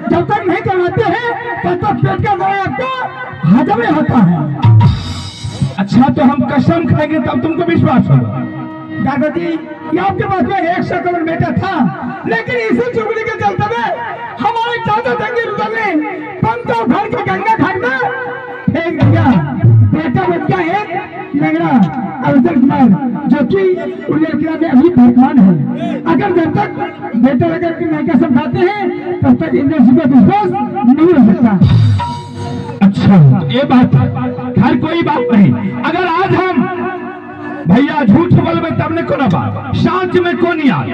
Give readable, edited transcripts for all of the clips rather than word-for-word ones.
जब तक नहीं करवाते हैं तब तक पेट का दवा आपका हजम नहीं होता है। अच्छा तो हम कसम खाएंगे तब तुमको विश्वास होगा। दादाजी ये आपके पास में 100 करोड़ बेटा था, लेकिन इसी चुगली के चलते में हमारे चाचा जंगीर ने पंचो घर के गंगा घाट में फेंक दिया। बेटा बच्चा एक लंगड़ा अवसर कुमार जो कि उल्लेखनीय में अभी वर्तमान है। अगर जब तक बेटा लेकर के नहीं समझाते हैं तब तक इंद्र सिंह का विश्वास नहीं हो सकता। अच्छा तो ये बात खैर कोई बात नहीं। अगर आज हम भैया झूठ बोलबे तब ने कोना बात, सच में कौन याद।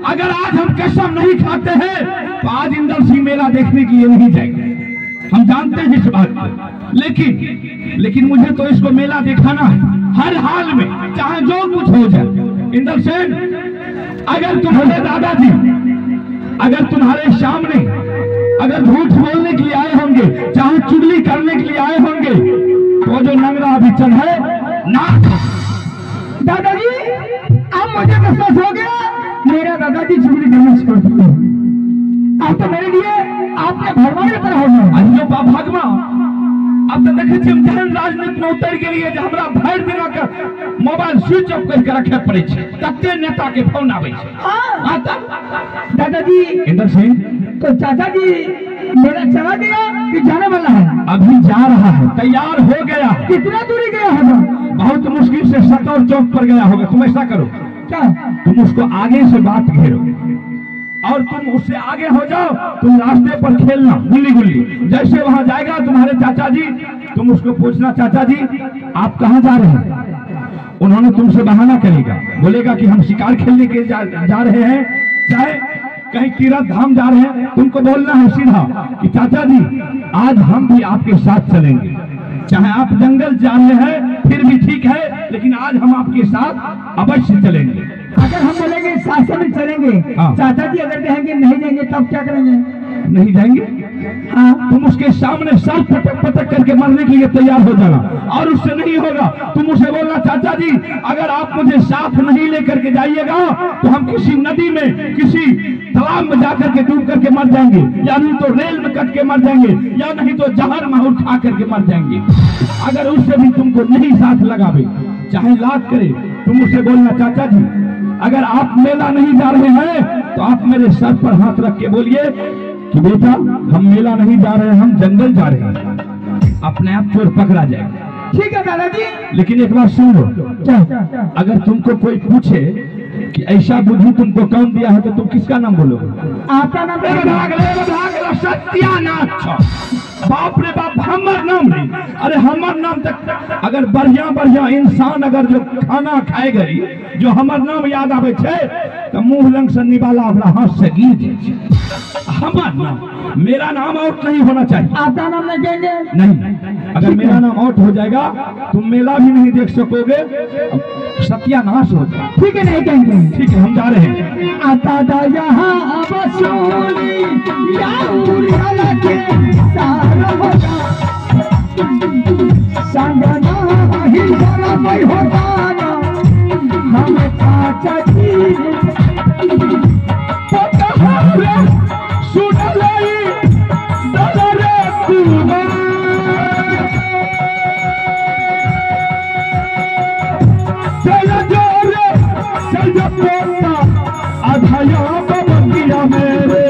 अगर आज हम कसम नहीं खाते हैं तो आज इंदर सिंह मेला देखने के लिए नहीं जाएंगे। हम जानते हैं इस बात को, लेकिन मुझे तो इसको मेला दिखाना है हर हाल में, चाहे जो कुछ हो जाए। इंदर सेन अगर तुम्हारे दादाजी अगर तुम्हारे सामने अगर झूठ बोलने के लिए आए होंगे, चाहे चुगली करने के लिए आए होंगे, तो जो लंगड़ा अभी चल है ना। दादाजी अब मुझे विश्वास हो गया, मेरा दादाजी चुगली करना छोड़ दिए। अब तो मेरे लिए आपने भगवान की तरह हो गया। अयो बा भगवान अब तो देखे छी हम जहन राजनीति में उतर गेलिए जे हमरा भर दिन का मोबाइल स्विच ऑफ करके रखे पड़े छे, कते नेता के फोन आवे छे। हां दादाजी इंदर सिंह तो चाचा जी मेरा चला गया कि जाने वाला है? अभी जा रहा है, तैयार हो गया। कितना दूरी गया होगा? बहुत मुश्किल से सतौर चौक पर गया होगा। तुम ऐसा करो, क्या तुम उसको आगे से बात घेरो और तुम उससे आगे हो जाओ। तुम रास्ते पर खेलना गुल्ली गुल्ली, जैसे वहां जाएगा तुम्हारे चाचा जी, तुम उसको पूछना चाचा जी आप कहाँ जा रहे हैं। उन्होंने तुमसे बहाना करेगा, बोलेगा कि हम शिकार खेलने के जा रहे हैं, चाहे कहीं तीर्थ धाम जा रहे हैं। तुमको बोलना है सीधा कि चाचा जी आज हम भी आपके साथ चलेंगे, चाहे आप जंगल जा रहे हैं फिर भी ठीक है, लेकिन आज हम आपके साथ अवश्य चलेंगे। अगर हम बोलेंगे साथ में चलेंगे, चाचा जी अगर कहेंगे नहीं जाएंगे तब क्या करेंगे? नहीं जाएंगे। हाँ तुम उसके सामने सर पटक पटक करके मरने के लिए तैयार हो जाना, और उससे नहीं होगा तुम उसे बोलना चाचा जी अगर आप मुझे साथ नहीं लेकर के जाइएगा तो हम किसी नदी में किसी तालाब में जाकर के डूब करके मर जाएंगे, या नहीं तो रेल में कट के मर जाएंगे, या नहीं तो जहर माहौल खा करके मर जाएंगे। अगर उससे भी तुमको नहीं साथ लगावे, चाहे लात करे, तुम उसे बोलना चाचा जी अगर आप मेला नहीं जा रहे हैं तो आप मेरे सर पर हाथ रख के बोलिए कि बेटा हम मेला नहीं जा रहे हैं, हम जंगल जा रहे हैं। अपने आप चोर पकड़ा जाएगा। ठीक है दादाजी। लेकिन एक बात सुन लो, अगर तुमको कोई पूछे कि ऐसा बुद्धि तुमको कौन दिया है तो तुम किसका नाम बोलोगे? आपका नाम? सत्यानाथ। बाप रे बाप हमर नाम नहीं, अरे हमर नाम तक अगर बढ़िया इंसान अगर जो खाना खाए गई जो हमर नाम याद आवे छे तो मुंह लंग से निवाला अपना हाथ से गिर जाए। हमर नाम, मेरा नाम आउट नहीं होना चाहिए। आपका नाम नहीं कहेंगे? नहीं, अगर मेरा नाम आउट हो जाएगा तुम मेला भी नहीं देख सकोगे, सत्यानाश हो जाएगा। ठीक है नहीं कहेंगे। ठीक है हम जा रहे हैं। आता दा यहाँ बसोली या के सारा होगा संगना ही बड़ा भाई होगा ना हम चाचा जी तो कहां सुन लाई दलरे तुमा चल जोरे चल जो पोता आधाया बबकिया मेरे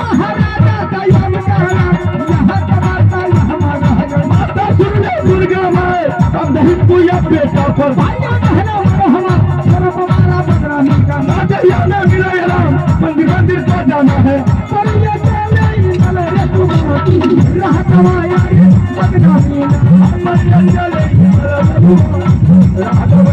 महाराजा दयाल कहना यहां कमाता हमारा माता सुन ले दुर्गा मां अब नहीं पूया बेटा पर भाइयों कहना हमारा सर्व हमारा बदरानी का माता या ना मिले राम मंदिर को जाना है पर ये चले चले तू राह कमाया बदनामी हम जंगल राह हो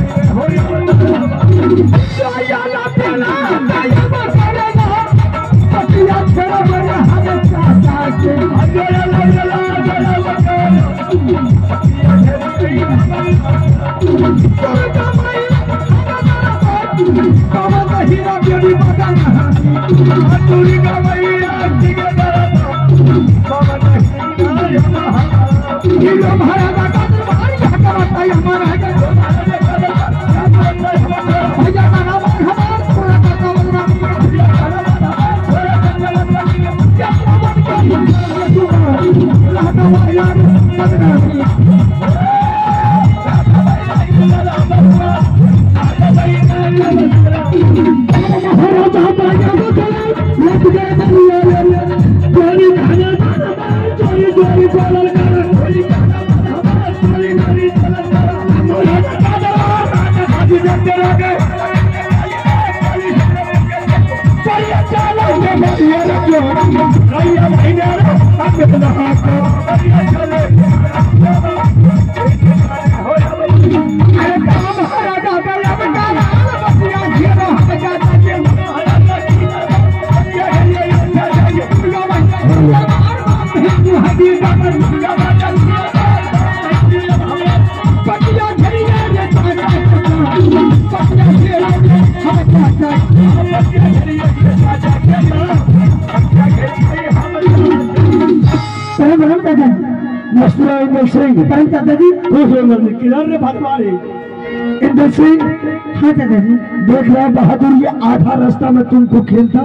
देख रहा बहादुर, ये आधा रास्ता में तुमको खेलता।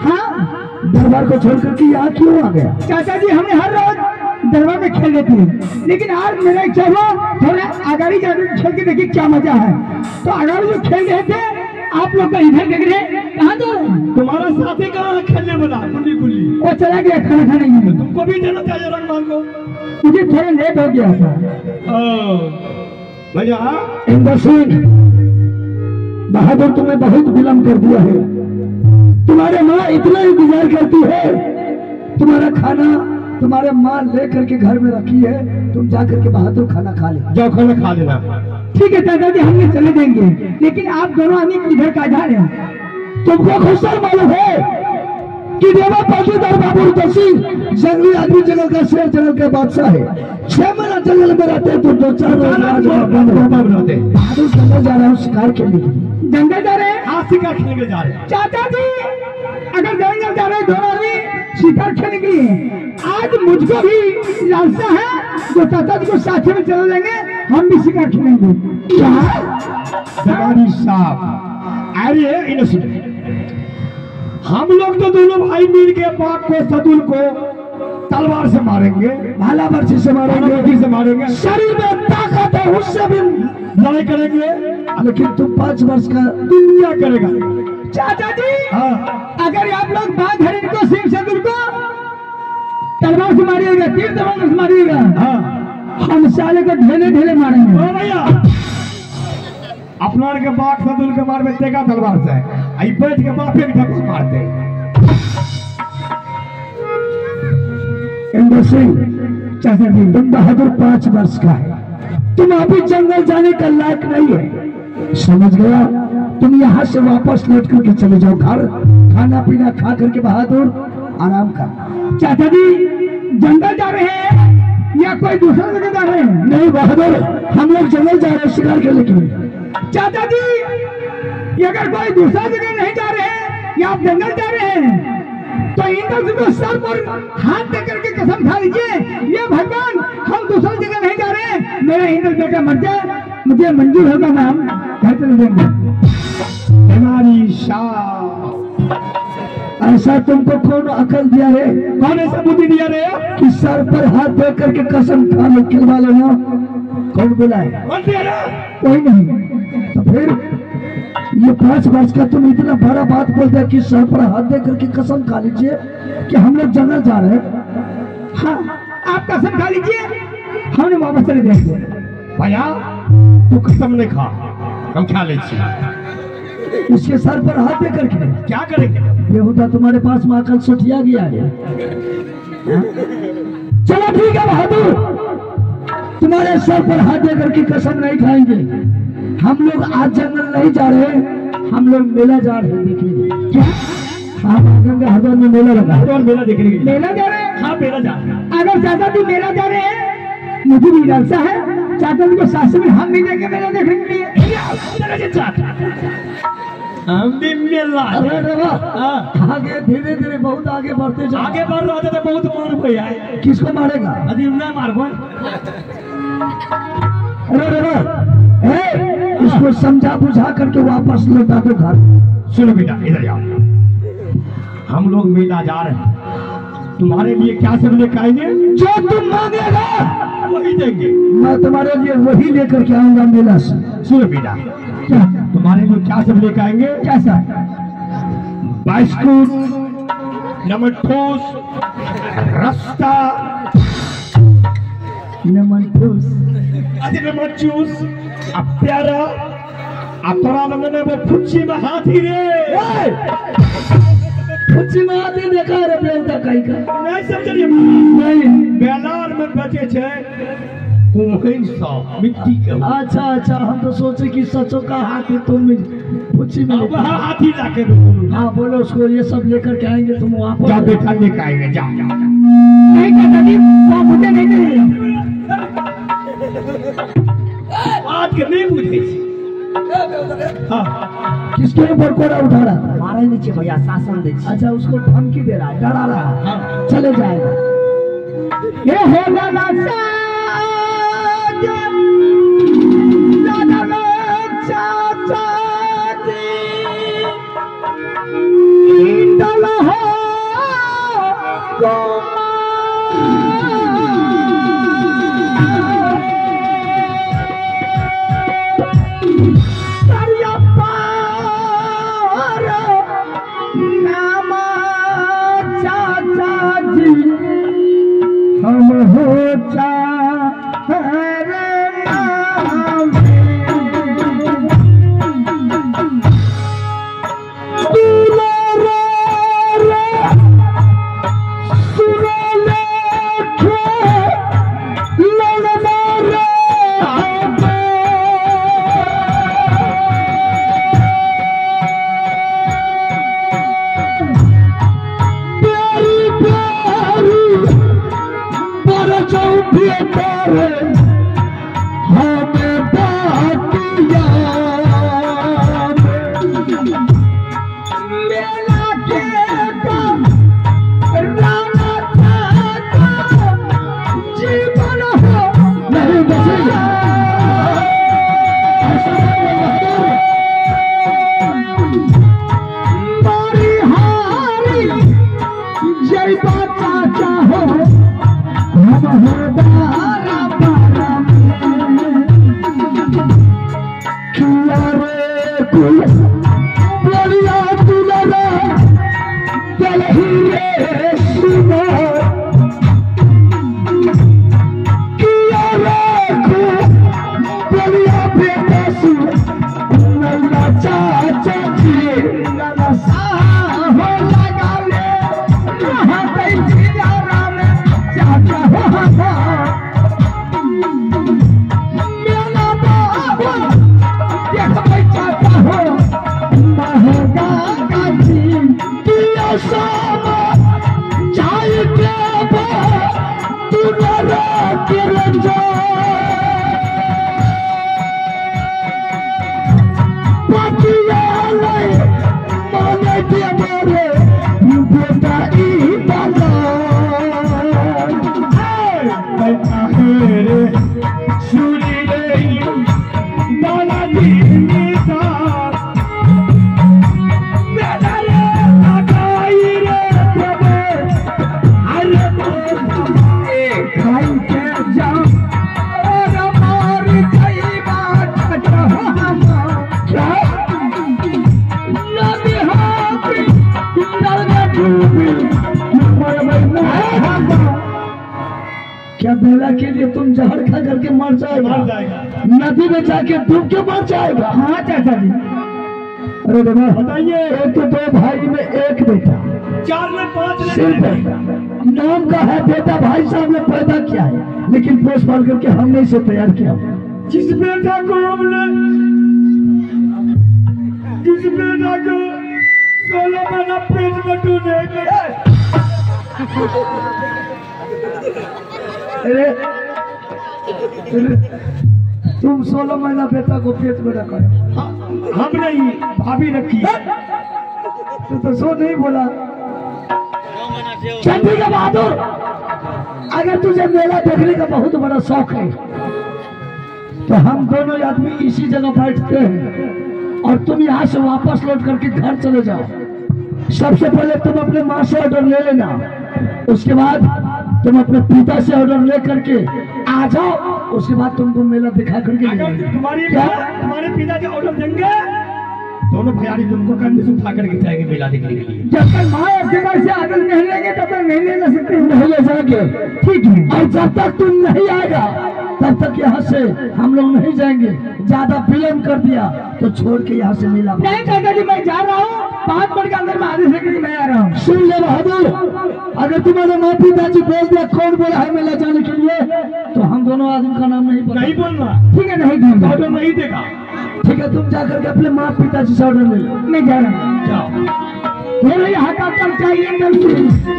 हाँ, दरबार को छोड़कर के यहाँ क्यों आ गया? चाचा जी, हमें हर रोज दरबार में खेल लेते हैं, लेकिन आज मेरा इच्छा हुआ थोड़ा आगाड़ी जाकर खेल के देखिए क्या मजा है। तो आगाड़ी जो खेल रहे थे, आप लोग का इधर देख रहे हैं, कहाँ तो तुम्हारा साथी कहाँ खेलने वाला? गुल्ली गुल्ली वो चला गया खाना खाने के लिए। तुमको भी देना चाहिए रंगमान को। मुझे थोड़ा लेट हो गया था। भैया इंदर सिंह बहादुर, तुम्हें बहुत विलम्ब कर दिया है। तुम्हारे माँ इतना इंतजार करती है, तुम्हारा खाना तुम्हारे माँ लेकर के घर में रखी है, तुम जाकर के बहादुर खाना खा ले। जाओ खाना खा लेना। ठीक है दादाजी, हम चले देंगे, लेकिन आप दोनों आदमी इधर का जा रहे हैं? तुमको खुशहाल मालूम है कि देवा पाटीदार बाबू दसी जंगली आदमी जंगल का शेर जंगल के बादशाह है। 6 महीना जंगल में रहते तो 2-4 रोज बनाते। बहादुर जंगल जा रहा हूँ शिकार खेलने के लिए। जंगल जा रहे हैं? हाँ, शिकार खेलने के जा रहे हैं। चाचा जी, अगर जंगल जा रहे हैं दोनों आदमी शिकार खेलने के लिए, आज मुझको भी लालसा है, तो चाचा जी को साथ में चला लेंगे, हम भी शिकार खेलेंगे। क्या जवानी साहब? अरे हम लोग तो दोनों भाई मिल के बाप को सदुल को तलवार से मारेंगे, भाला बर्छी से मारेंगे, शरीर में ताकत है उससे भी लड़ाई करेंगे, लेकिन तुम 5 वर्ष का दुनिया करेगा। चाचा जी, हाँ, अगर आप लोग बाघ हरिण को सिंह सदुल को तलवार से मारिएगा, तीर तलवार से मारिएगा, हाँ, हम साले को ढेले ढेले मारेंगे। ओ भैया, अपना के बाघ सदुल के मार में तेगा तलवार से आई बैठ के बाप एक धक्का मारते। इंदर सिंह, चाचा जी, तुम बहादुर 5 वर्ष का है, तुम अभी जंगल जाने का लायक नहीं है, समझ गया? तुम यहाँ से वापस लौट करके चले जाओ घर, खाना पीना खा करके बहादुर आराम करना। चाचा जी, जंगल जा रहे हैं या कोई दूसरा जगह जा रहे हैं? नहीं बहादुर, हम लोग जंगल जा रहे हैं शिकार करने के लिए। चाचा जी, ये अगर कोई दूसरा जगह नहीं जा रहे हैं या आप जंगल जा रहे हैं, तो इंदर सिंह को सर पर हाथ दे करके कसम खा लीजिए, ये भगवान हम दूसरी जगह नहीं जा रहे हैं, मेरा इंदर बेटा मर जाए, मुझे मंजूर होगा, मैं हम घर चले देंगे। हमारी शाह, ऐसा तुमको कौन अकल दिया है? कौन ऐसा बुद्धि दिया रे कि सर पर हाथ दे करके कसम खा लो, खिलवा लेना? कौन बुलाए? कोई नहीं। तो फिर ये 5 वर्ष का तुम इतना बड़ा बात बोलते हैं कि सर पर हाथ दे करके कसम खा लीजिए कि हम लोग जंगल जा रहे हैं। हाँ, आप कसम खा लीजिए, हमने वापस चले जाएंगे। भैया, तू कसम नहीं खा, हम खा लीजिए। उसके सर पर हाथ दे करके क्या करेंगे? बेहुदा तुम्हारे पास में अकल सुटिया गया है। चलो ठीक है बहादुर, तुम्हारे सर पर हाथ दे करके कसम नहीं खाएंगे। हम लोग आज जंगल नहीं जा रहे, हम लोग मेला जा रहे हैं देखने। क्या? हाँ, गंगा हरदोल में मेला लगा। हरदोल मेला देखने के लिए। मेला जा रहे हैं? हाँ मेला जा रहे हैं। अगर चाचा जी मेला जा रहे हैं, मुझे भी लालसा है चाचा जी को साथ में हम भी देखे मेला देखने के लिए। हम भी मेला। अरे रवा, आगे धीरे धीरे बहुत आगे बढ़ते जाओ। आगे बढ़ रहे थे बहुत मार भैया। किसको मारेगा? अभी मैं मारबो। अरे रवा, इसको समझा बुझा करके वापस लौटा दो घर। सुनो बेटा इधर आओ, हम लोग मेला जा रहे हैं, तुम्हारे लिए क्या सब लेकर आएंगे? जो तुम मांगेगा वही देंगे। मैं तुम्हारे लिए वही लेकर के आऊंगा मेला से। सुनो बेटा, क्या? तुम्हारे लिए क्या सब लेकर आएंगे? कैसा? बाइस्कुट, नमक ठोस, रास्ता, नमन ठोस, नमक जूस, अब प्यारा, अब तोरा मैंने वो फुच्ची में हाथी रे। फुच्ची में हाथी देखा रे बेलता कहीं का? नहीं समझिए। नहीं। बेलार में बचे छे कुम्हैन सा मिट्टी के। अच्छा अच्छा, हम तो सोचे कि सचो का हाथी तुम फुच्ची में। अब हाथी लाके हाँ बोलो उसको ये सब लेकर के आएंगे तुम वहाँ पर। जा बेटा लेकर आएंगे, जा नहीं चाचा जी, वो मुझे नहीं चाहिए। आज के नहीं पूछे। हाँ किसके ऊपर कोड़ा उठा रहा? मारा ही नीचे भैया, शासन दे। अच्छा, उसको धमकी दे रहा है, डरा रहा है। हाँ। चले जाएगा। ये होगा ना चाचा जी, डला हो हम हो क्या बेला के लिए तुम जहर खा करके मर जाएगा? नदी में जाके डूब के मर जाएगा। हाँ चाचा जी। अरे बाबा बताइए। एक तो दो भाई में एक बेटा, 4 में 5 सिर्फ नाम का है बेटा, भाई साहब ने पैदा किया है, लेकिन पोष पाल करके हमने इसे तैयार किया। जिस बेटा को हमने जिस बेटा 16 महीना पेट में टूने अरे तुम 16 महीना बेटा को पेट में रखा हम नहीं भाभी रखी तो सो नहीं बोला। चंदी का बहादुर, अगर तुझे मेला देखने का बहुत बड़ा शौक है तो हम दोनों आदमी इसी जगह बैठते हैं और तुम यहाँ से वापस लौट करके घर चले जाओ। सबसे पहले तुम अपने माँ से ऑर्डर ले लेना, उसके बाद तुम अपने पिता से ऑर्डर ले करके आ जाओ, उसके बाद तुमको मेला दिखा करके तुम्हारे पिता के ऑर्डर देंगे दोनों भैयारी तुमको कंधे से उठा करके जाएंगे मेला देखने के लिए। जब तक माँ और पिता से ऑर्डर नहीं लेंगे तब तक नहीं ले सकते, नहीं ले जाएंगे, ठीक है। और जब तक तुम नहीं आएगा तब तक यहाँ से हम लोग नहीं जाएंगे। ज्यादा विलम्ब कर दिया तो छोड़ के यहाँ से मेला नहीं चाचा जी, मैं जा रहा हूँ 5 मिनट के अंदर में आधे सेकंड में आ रहा हूँ। सुन ले बहादुर, अगर तुम्हारे माँ पिताजी बोल दिया कौन बोला है मेला जाने के लिए तो हम दोनों आदमी का नाम नहीं बोलना, ठीक है? नहीं देगा, ऑर्डर नहीं देगा, ठीक है? तुम जाकर के अपने माँ पिताजी से ऑर्डर ले लो। मैं जा रहा हूँ, जाओ। मेरे यहाँ का कल चाहिए गलती,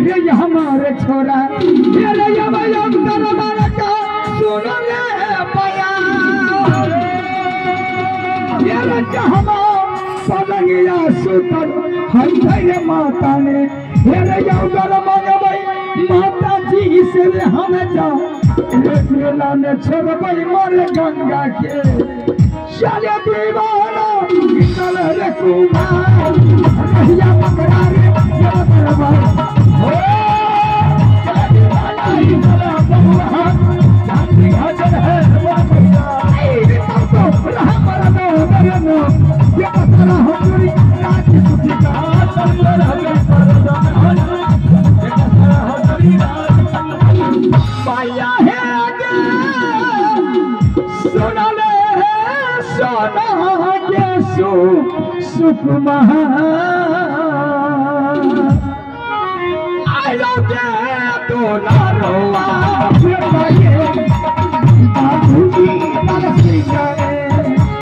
ये हमारे छोरा, सुनो रे पया, ये रंजा हमार पलंगिया सुतर, हम तेरे माता ने, ये रंजा उधर मांगे भाई माता जी से हम जा, एक मेला ने छोड़ भाई मारे गंगा के, शाले दीवाना, निकल रे कुमार, रहिया पकड़ा रे, ये दरबार, हो, शाले दीवाना, निकल बहुआ, जाती हाजर है वो भैया, ये तो रहा मरा दो दरनो, ये पत्रा हो चुरी, रात की सुधी का, चल रहा है परदान, ये पत्रा हो चुरी रात, पाया है आगे, सुना ले सोना के सुकुमा, आयो के तो ना रोवा